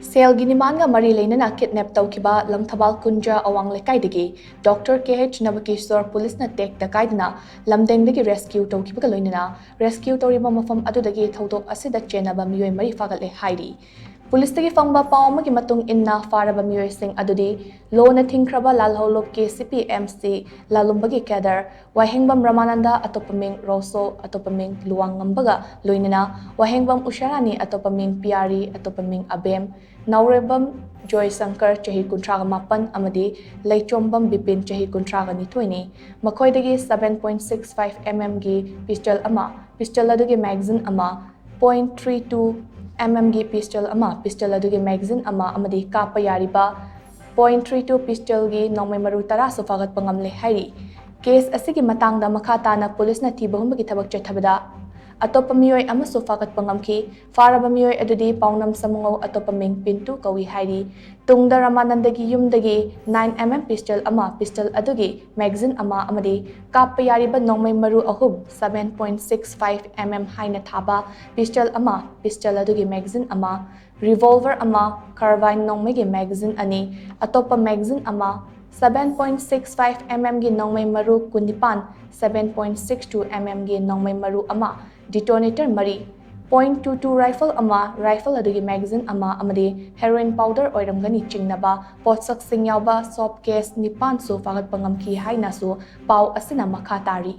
SHEL गिनिमानगा मरी लेना kidnap तौखिबा लंगथाबाल कुंजा अवांग लेकाई दगी डॉक्टर KH नबकेश्वर पुलिस न टेक्टा कायदना लमदेंग दगी रेस्क्यू तौखिबा लोइनना रेस्क्यू तौरिबा मफम अदुदगी थौदोक असिदा चेन्नबा मियोय मरी फागतले हाइरी पुलिस तगी फंगबा पाव मगी मतुंग इन्ना फारबा मियोय सिंग अदुदी लोना थिंख्रबा लालहौलोब के CPMC लालुंबगी कैडर वाहेंगबम रामानंदा अतोपमिंग रोसो अतोपमिंग लुवांगंबगा लोइनना वाहेंगबम उशारानी अतोपमिंग पियारी अतोपमिंग अबेम नौरेबम जॉय शंकर चही कुंट्रागा मापन अमदी लेचोंबम बिपिन चही कुंट्रागा निथोइनी मखोइदगी 7.65 mm गी पिस्टल अदुगी मैगजीन अमा 0.32 mm गी पिस्टल अदुगी मैगजीन अमा अमदी कापा यारिबा 0.32 पिस्टल गी नौमै मरु तरा सुफागत पंगमले हाइरी केस असिगी मतांगदा मखा ताना पुलिस न थीबहुंबगी थबक चथबदा अतोप मियोय अमसु फागत पंगमखी फारब मियोय अदुदी पाउनम समंगो अतोप मिंग पिंटू कवी हाइरी तुंगदा रामानंदगी युमदगी 9 mm पिस्टल अदुगी मैगजीन अमा अमदी काप यारिबा नौमै मरु अहुब 7.65 mm हाइना थाबा पिस्टल अदुगी मैगजीन अमा रिवॉल्वर अमा कार्बाइन नौमैगी मैगजीन अनि अतोप मैगजीन अमा 7.65 mm गी नौमै मरु कुनिपान 7.62 mm गी नौमै मरु अमा डिटोनेटर मरी 0.22 राइफल अदुगी मैगजीन अमा अमदी हेरोइन पाउडर ओइरमगनी चिंगनबा पोटसक सिंग यावबा सॉप केस निपान सु फागत पंगमखी हाइनासु पाउ असिना मखा तारी